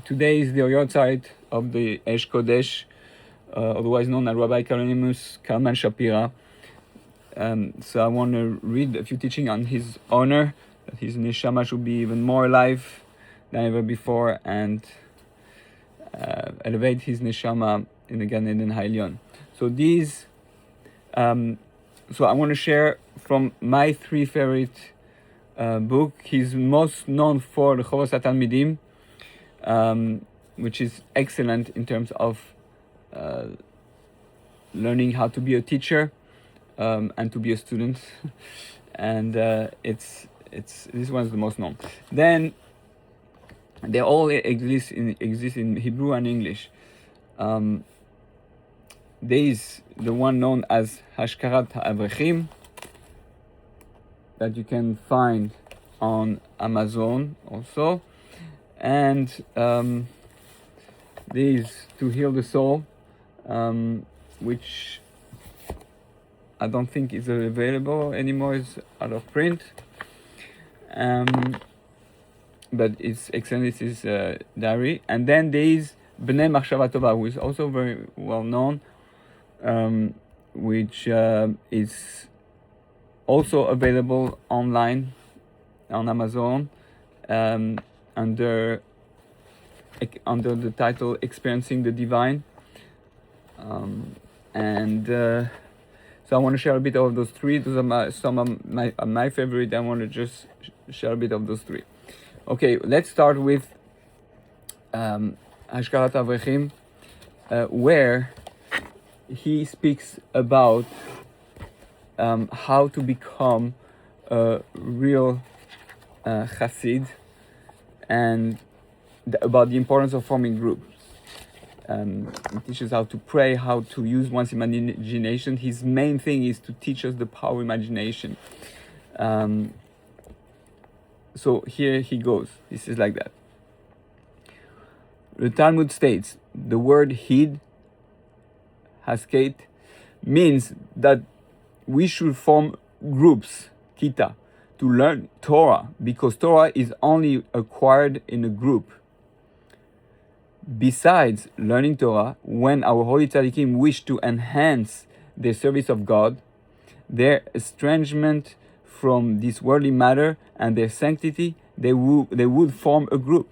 Today is the Yahrtzeit of the Aish Kodesh, otherwise known as Rabbi Kalonimus Kalman Shapira. So I want to read a few teachings on his honor, that his neshama should be even more alive than ever before, and elevate his neshama in the Gan Eden Ha'elyon. So these, so I want to share from my three favorite book. He's most known for the Chovos HaTalmidim, which is excellent in terms of learning how to be a teacher and to be a student, and it's this one's the most known. Then they all exist in Hebrew and English. There is the one known as Hashkarat HaAvrechim that you can find on Amazon also, and these To Heal the Soul, which I don't think is available anymore, it's out of print, but it's excellent. This is diary. And then there is Bnei Machshava Tova, who is also very well known, which is also available online on Amazon, under the title Experiencing the Divine, so I want to share a bit of those three. Those are some of my favorite. I want to just share a bit of those three. Okay, let's start with Hashkarat Avrechim, where he speaks about how to become a real chassid, and about the importance of forming groups. He teaches how to pray, how to use one's imagination. His main thing is to teach us the power of imagination. So here he goes. He says like that. The Talmud states the word hid, hasket, means that we should form groups, kita, to learn Torah, because Torah is only acquired in a group. Besides learning Torah, when our holy tzaddikim wish to enhance their service of God, their estrangement from this worldly matter and their sanctity, they would form a group.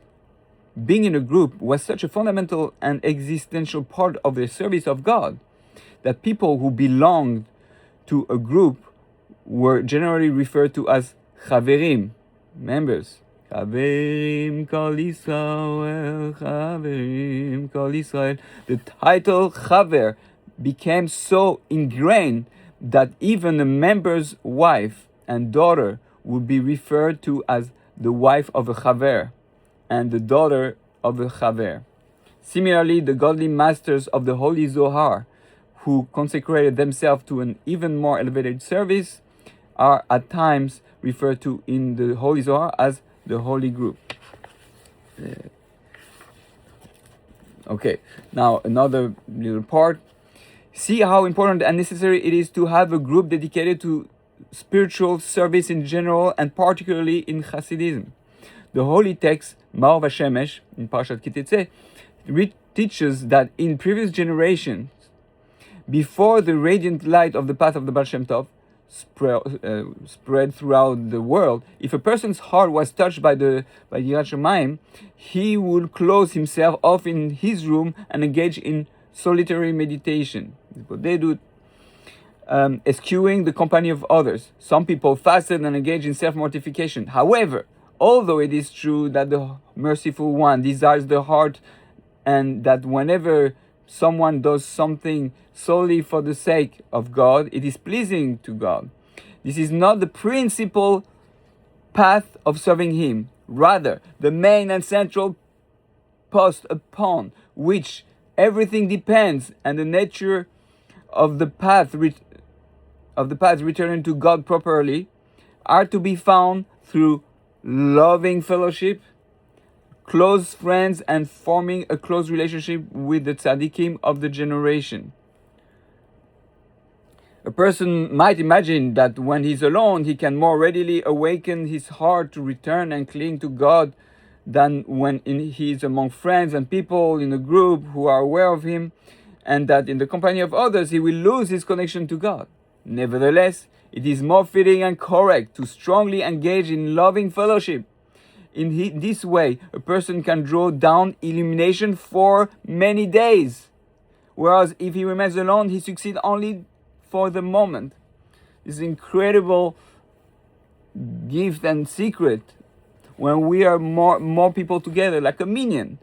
Being in a group was such a fundamental and existential part of their service of God that people who belonged to a group were generally referred to as chaverim, members. Chaverim kol Yisrael, chaverim kol Yisrael. The title chaver became so ingrained that even a member's wife and daughter would be referred to as the wife of a chaver and the daughter of a chaver. Similarly, the godly masters of the Holy Zohar, who consecrated themselves to an even more elevated service, are at times referred to in the Holy Zohar as the Holy Group. Okay, now another little part. See how important and necessary it is to have a group dedicated to spiritual service in general and particularly in Hasidism. The holy text, Ma'or Vashemesh, in Parashat Kitetse, teaches that in previous generations, before the radiant light of the path of the Baal Shem Tov spread throughout the world, if a person's heart was touched by Yirat Shamayim, he would close himself off in his room and engage in solitary meditation. This is what they do, eschewing the company of others. Some people fasted and engaged in self-mortification. However, although it is true that the merciful one desires the heart, and that whenever someone does something solely for the sake of God, it is pleasing to God, this is not the principal path of serving Him. Rather, the main and central post upon which everything depends, and the nature of the path returning to God properly, are to be found through loving fellowship, close friends, and forming a close relationship with the tzaddikim of the generation. A person might imagine that when he's alone, he can more readily awaken his heart to return and cling to God than when he is among friends and people in a group who are aware of him, and that in the company of others he will lose his connection to God. Nevertheless, it is more fitting and correct to strongly engage in loving fellowship. In this way, a person can draw down illumination for many days, whereas if he remains alone, he succeeds only for the moment. This incredible gift and secret. When we are more people together, like a minion,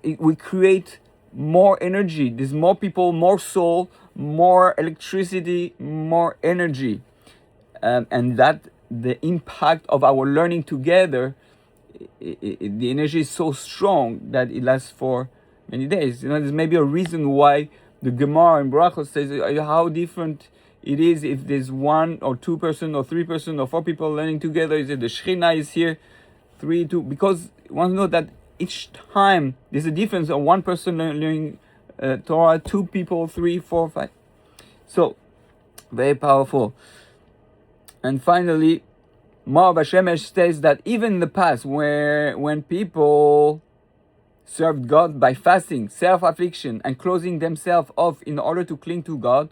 we create more energy. There's more people, more soul, more electricity, more energy, and that the impact of our learning together, the energy is so strong that it lasts for many days. There's maybe a reason why the Gemara in Brachos says how different it is if there's 1 or 2 person or 3 person or 4 people learning together. Is it the Shekhinah is here, 3, 2? Because one know that each time there's a difference of 1 person learning Torah, 2 people, 3, 4, 5. So very powerful. And finally, Mar Bashemesh states that even in the past, when people served God by fasting, self-affliction, and closing themselves off in order to cling to God,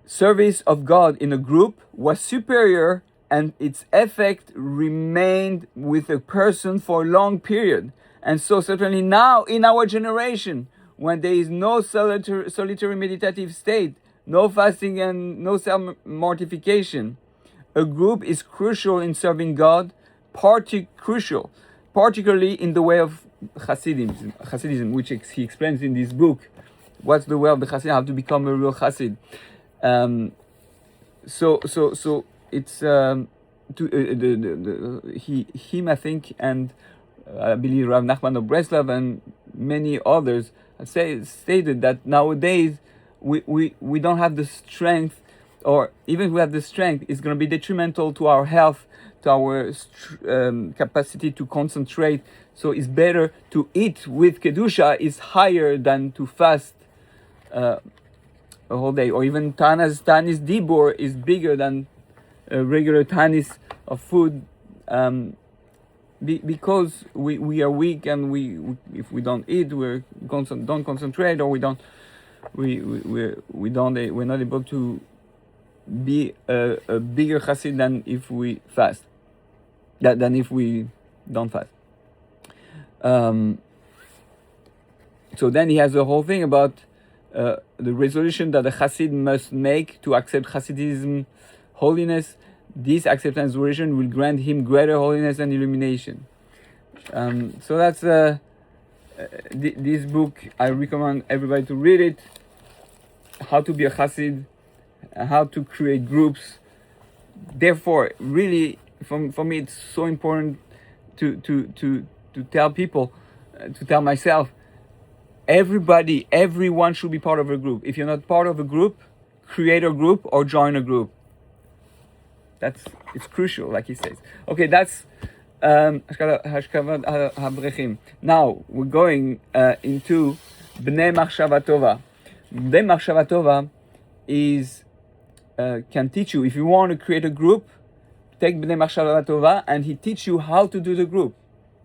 service of God in a group was superior, and its effect remained with a person for a long period. And so certainly now in our generation, when there is no solitary meditative state, no fasting and no self-mortification, a group is crucial in serving God, particularly in the way of Hasidism, which he explains in this book. What's the way of the Hasid? How to become a real Hasid. So it's him, I think, and I believe Rav Nachman of Breslov and many others stated that nowadays we don't have the strength, or even if we have the strength, it's going to be detrimental to our health, to our capacity to concentrate. So it's better to eat with Kedusha is higher than to fast a whole day. Or even Tanis Dibur is bigger than a regular Tanis of food, because we are weak, and if we don't eat, don't concentrate, or we're not able to be a bigger chassid than if we fast, than if we don't fast. So then he has a whole thing about the resolution that a chassid must make to accept Hasidism holiness. This acceptance resolution will grant him greater holiness and illumination. So that's this book. I recommend everybody to read it. How to be a chassid, how to create groups. Therefore, really, for me, it's so important to tell people, to tell myself, everyone should be part of a group. If you're not part of a group, create a group or join a group. It's crucial, like he says. Okay, that's Hashkavat HaBrechim. Now we're going into Bnei Machshava Tova. Bnei Machshava Tova is can teach you, if you want to create a group, take Bnei Machshava Tova, and he teach you how to do the group.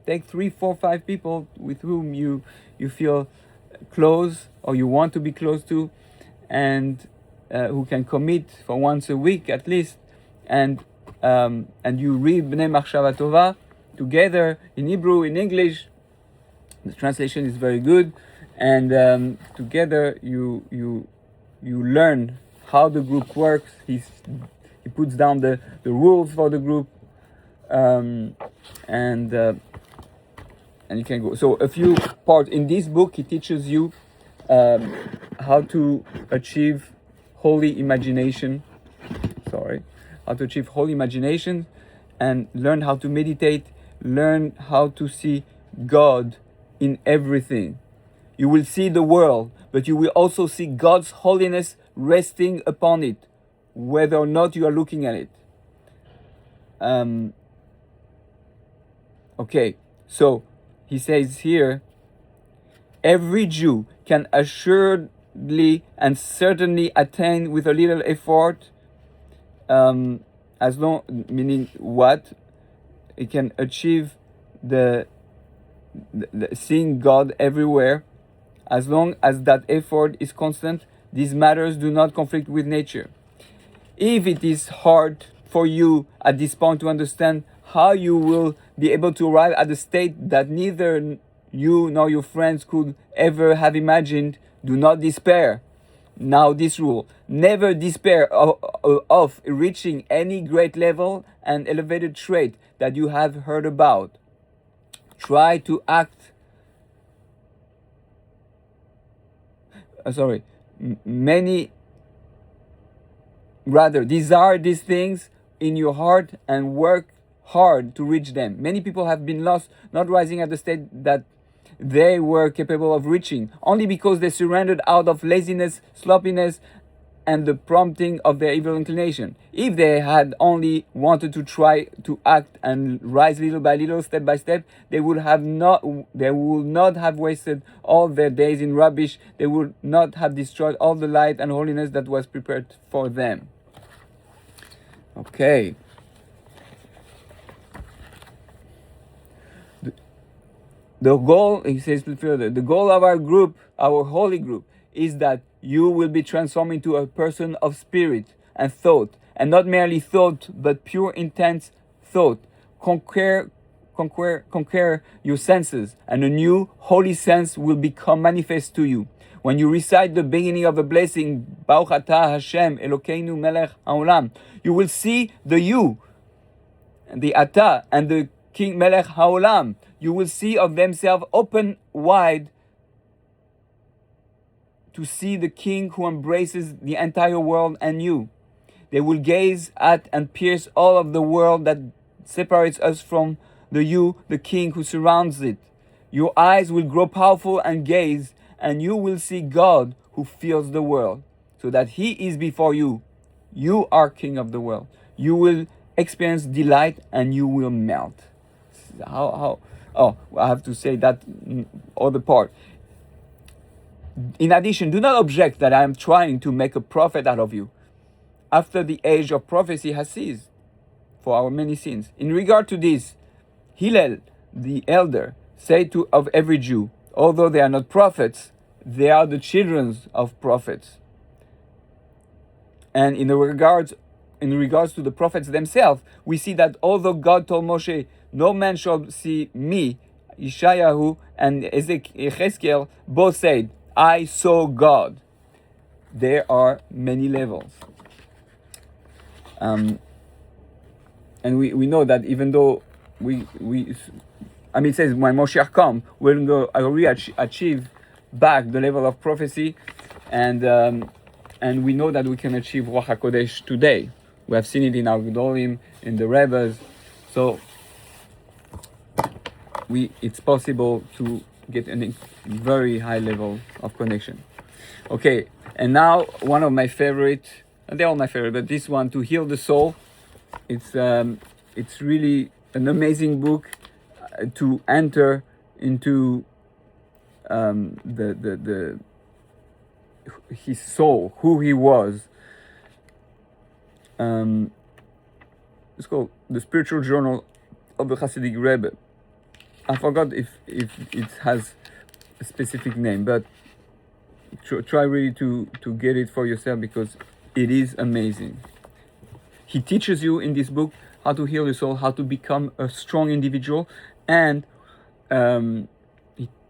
Take 3, 4, 5 people with whom you feel close, or you want to be close to, and who can commit for once a week at least, and you read Bnei Machshava Tova together in Hebrew, in English. The translation is very good, and together you learn how the group works. He puts down the rules for the group, and you can go. So a few parts in this book, he teaches you how to achieve holy imagination. How to achieve holy imagination, and learn how to meditate, learn how to see God in everything. You will see the world, but you will also see God's holiness resting upon it, whether or not you are looking at it. Okay, so he says here, every Jew can assuredly and certainly attain with a little effort, as long, meaning what? It can achieve the seeing God everywhere. As long as that effort is constant, these matters do not conflict with nature. If it is hard for you at this point to understand how you will be able to arrive at a state that neither you nor your friends could ever have imagined, do not despair. Now this rule: never despair of reaching any great level and elevated trait that you have heard about. Try to act many rather desire these things in your heart and work hard to reach them. Many people have been lost, not rising at the state that they were capable of reaching, only because they surrendered out of laziness, sloppiness, and the prompting of their evil inclination. If they had only wanted to try to act and rise little by little, step by step, they would not have wasted all their days in rubbish. They would not have destroyed all the light and holiness that was prepared for them. Okay. The goal, he says further, the goal of our group, our holy group, is that you will be transformed into a person of spirit and thought, and not merely thought, but pure, intense thought. Conquer your senses, and a new holy sense will become manifest to you. When you recite the beginning of the blessing, Baruch atah Hashem Elokeinu Melech Haolam, you will see the you, the atah, and the King Melech Haolam. You will see of themselves open wide to see the King who embraces the entire world and you. They will gaze at and pierce all of the world that separates us from the you, the King who surrounds it. Your eyes will grow powerful and gaze, and you will see God who fills the world, so that He is before you. You are King of the world. You will experience delight and you will melt. I have to say that other part. In addition, do not object that I am trying to make a prophet out of you, after the age of prophecy has ceased for our many sins. In regard to this, Hillel, the elder, said of every Jew, although they are not prophets, they are the children of prophets. And in regards to the prophets themselves, we see that although God told Moshe, no man shall see me, Yeshayahu and Ezekiel both said, I saw God. There are many levels. And we know that even though it says when Moshiach come, we're going to achieve back the level of prophecy, and we know that we can achieve Ruach Kodesh today. We have seen it in our Gedolim, in the Rebbes, so it's possible to get a very high level of connection. Okay, and now one of my favorite, they're all my favorite, but this one, To Heal the Soul, it's really an amazing book to enter into his soul, who he was. It's called The Spiritual Journal of the Hasidic Rebbe. I forgot if it has a specific name, but try really to get it for yourself, because it is amazing. He teaches you in this book how to heal your soul, how to become a strong individual, and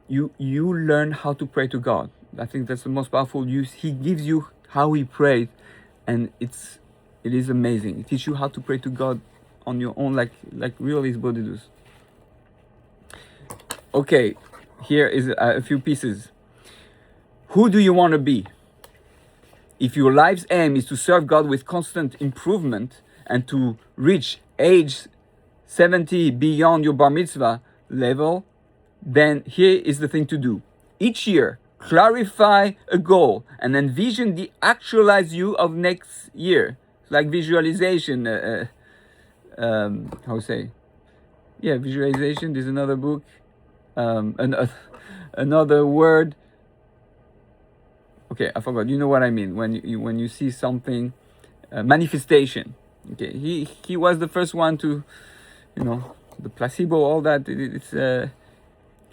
you learn how to pray to God. I think that's the most powerful use. He gives you how he prayed, and it is amazing. It teaches you how to pray to God on your own, like real Isbodidus. Okay, here is a few pieces. Who do you want to be? If your life's aim is to serve God with constant improvement and to reach age 70 beyond your bar mitzvah level, then here is the thing to do. Each year, clarify a goal and envision the actualized you of next year. It's like visualization. Visualization. There's another book. Another word. Okay, I forgot. You know what I mean when you see something, manifestation. Okay, he was the first one to, the placebo, all that,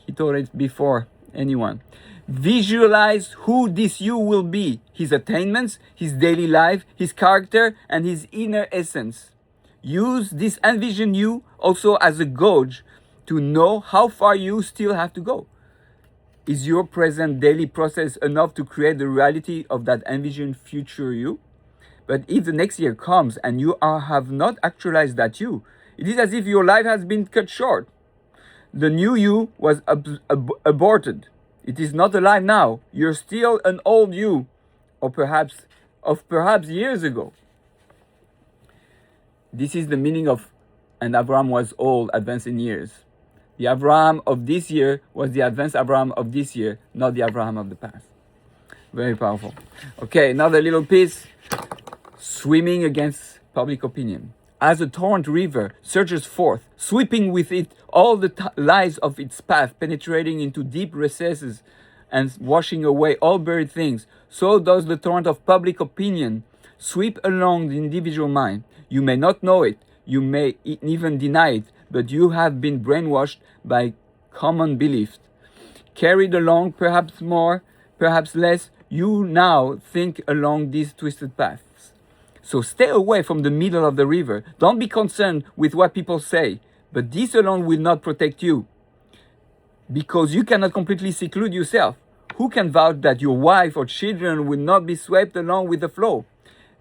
he told it before anyone. Visualize who this you will be, his attainments, his daily life, his character, and his inner essence. Use this envisioned you also as a gauge to know how far you still have to go. Is your present daily process enough to create the reality of that envisioned future you? But if the next year comes and you have not actualized that you, it is as if your life has been cut short. The new you was aborted. It is not alive now. You're still an old you, or perhaps years ago. This is the meaning of, and Abraham was old, advanced in years. The Abraham of this year was the advanced Abraham of this year, not the Abraham of the past. Very powerful. Okay, another little piece. Swimming against public opinion. As a torrent river surges forth, sweeping with it all the lies of its path, penetrating into deep recesses and washing away all buried things, so does the torrent of public opinion sweep along the individual mind. You may not know it, you may even deny it, but you have been brainwashed by common beliefs. Carried along, perhaps more, perhaps less, you now think along these twisted paths. So stay away from the middle of the river. Don't be concerned with what people say, but this alone will not protect you, because you cannot completely seclude yourself. Who can vouch that your wife or children will not be swept along with the flow?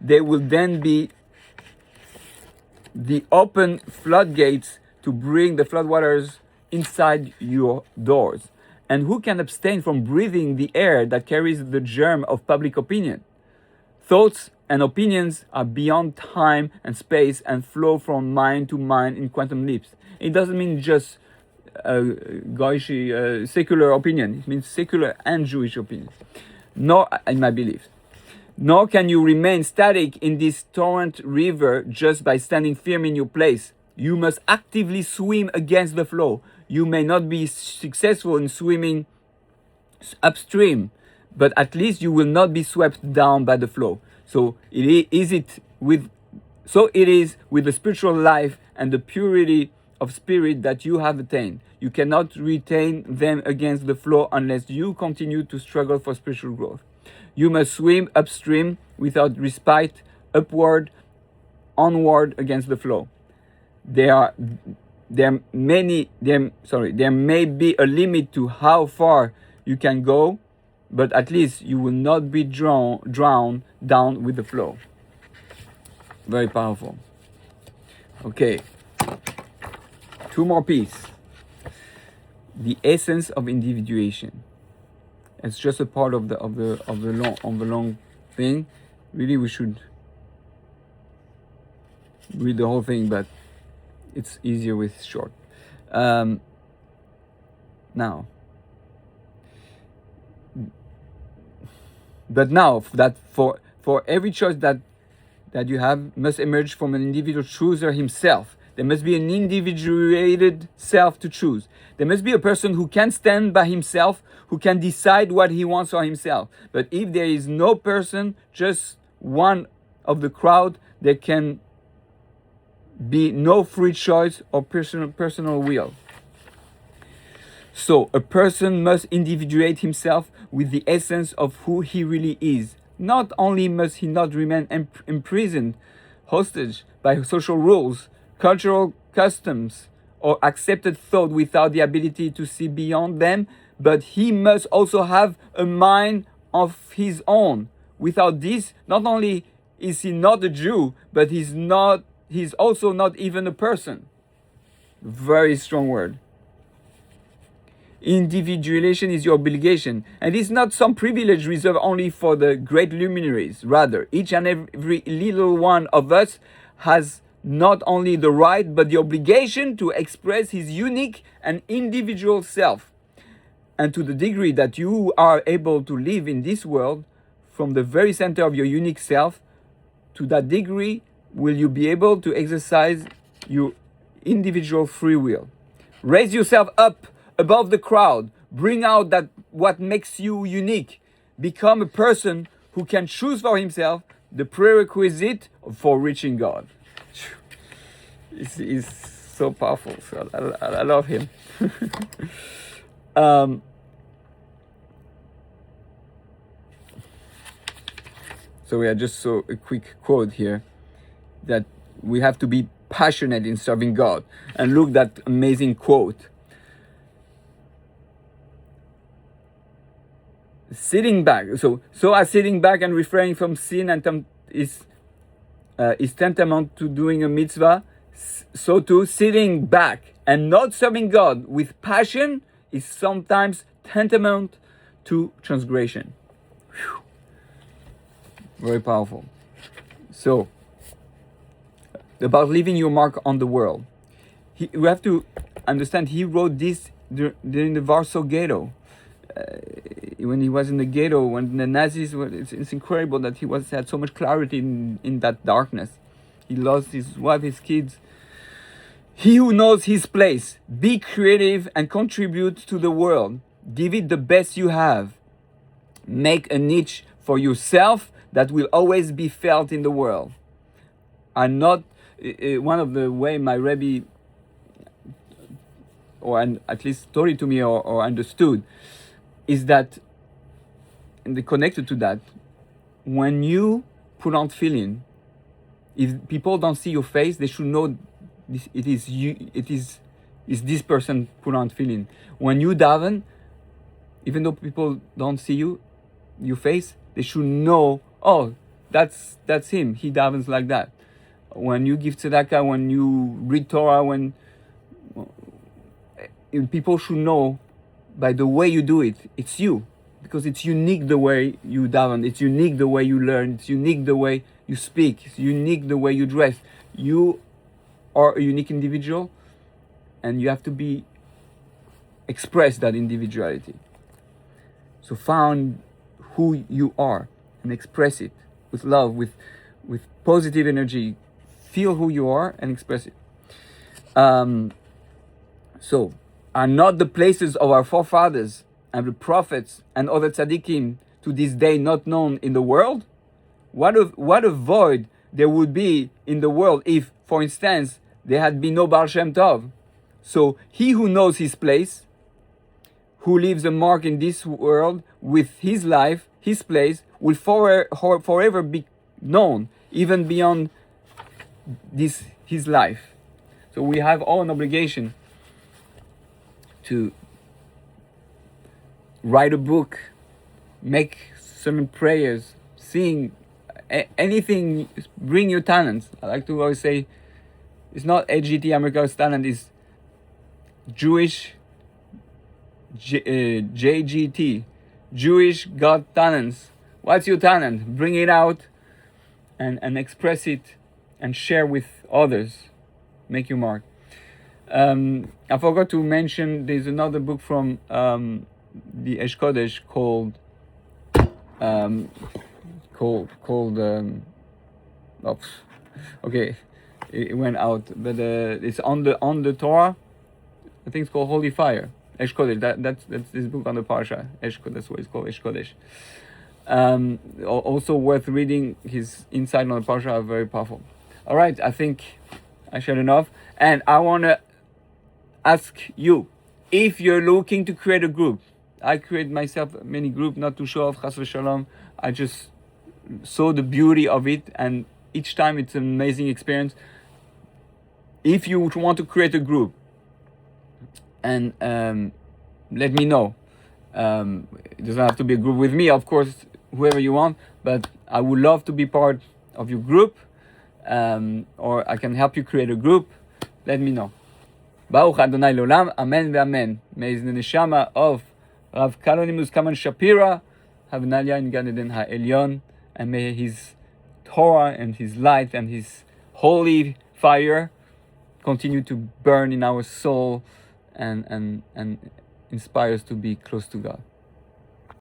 They will then be the open floodgates to bring the floodwaters inside your doors. And who can abstain from breathing the air that carries the germ of public opinion? Thoughts and opinions are beyond time and space and flow from mind to mind in quantum leaps. It doesn't mean just Goyish secular opinion. It means secular and Jewish opinions. Nor, in my belief, nor can you remain static in this torrent river just by standing firm in your place. You must actively swim against the flow. You may not be successful in swimming upstream, but at least you will not be swept down by the flow. So it is with the spiritual life and the purity of spirit that you have attained. You cannot retain them against the flow unless you continue to struggle for spiritual growth. You must swim upstream without respite, upward, onward against the flow. There may be a limit to how far you can go, but at least you will not be drowned down with the flow. Very powerful. Okay, two more pieces. The essence of individuation. It's just a part of the long thing. Really, we should read the whole thing, but it's easier with short. Now, that for every choice that you have must emerge from an individual chooser himself. There must be an individuated self to choose. There must be a person who can stand by himself, who can decide what he wants for himself. But if there is no person, just one of the crowd, there can be no free choice or personal will. So a person must individuate himself with the essence of who he really is. Not only must he not remain imprisoned, hostage by social rules, cultural customs, or accepted thought without the ability to see beyond them, but he must also have a mind of his own. Without this, not only is he not a Jew, but he's also not even a person. Very strong word. Individuation is your obligation, and it's not some privilege reserved only for the great luminaries. Rather, each and every little one of us has not only the right, but the obligation to express his unique and individual self. And to the degree that you are able to live in this world from the very center of your unique self, to that degree will you be able to exercise your individual free will. Raise yourself up above the crowd. Bring out that what makes you unique. Become a person who can choose for himself, the prerequisite for reaching God. It's so powerful. So I love him. um, so we are just so a quick quote here that we have to be passionate in serving God. And look that amazing quote. Sitting back, so as sitting back and refraining from sin and is tantamount to doing a mitzvah, so too sitting back and not serving God with passion is sometimes tantamount to transgression. Whew. Very powerful. So, about leaving your mark on the world. We have to understand he wrote this during the Warsaw Ghetto. When he was in the ghetto, when the Nazis were, it's incredible that he had so much clarity in that darkness. He lost his wife, his kids. He who knows his place, be creative and contribute to the world. Give it the best you have. Make a niche for yourself that will always be felt in the world. Are not one of the way my Rebbe, or at least taught it to me or understood, is that, and connected to that, when you put on tefillin, if people don't see your face, they should know it is you. It is this person put on tefillin. When you daven, even though people don't see your face, they should know. Oh, that's him. He davens like that. When you give tzedakah, when you read Torah, when people should know by the way you do it, it's you. Because it's unique the way you daven, it's unique the way you learn, it's unique the way you speak, it's unique the way you dress. You are a unique individual, and you have to express that individuality. So find who you are and express it with love, with positive energy. Feel who you are and express it. So, are not the places of our forefathers and the prophets and other tzaddikim to this day not known in the world? What a void there would be in the world if, for instance, there had been no Baal Shem Tov. So he who knows his place, who leaves a mark in this world with his life, his place, will forever be known, even beyond his life. So we have all an obligation to write a book, make certain prayers, sing, anything, bring your talents. I like to always say, it's not AGT, America's talent, it's Jewish JGT, Jewish God talents. What's your talent? Bring it out and express it and share with others. Make your mark. I forgot to mention there's another book from the Kodesh called okay, it went out, but it's on the Torah. I think it's called Holy Fire. Kodesh. That's this book on the Parsha. That's what it's called. Kodesh. Also worth reading. His insight on the Parsha are very powerful. All right, I think I shared enough, and I want to ask you if you're looking to create a group. I create myself many groups, not to show off, chas v'shalom. I just saw the beauty of it, and each time it's an amazing experience. If you want to create a group, and let me know. It doesn't have to be a group with me, of course, whoever you want, but I would love to be part of your group, or I can help you create a group. Let me know. Baruch Adonai L'olam, Amen ve'Amen. May the neshama of Rav Kalonimus Kaman Shapira have an aliyah in Gan Eden HaElyon, and may his Torah and his light and his holy fire continue to burn in our soul and inspire us to be close to God.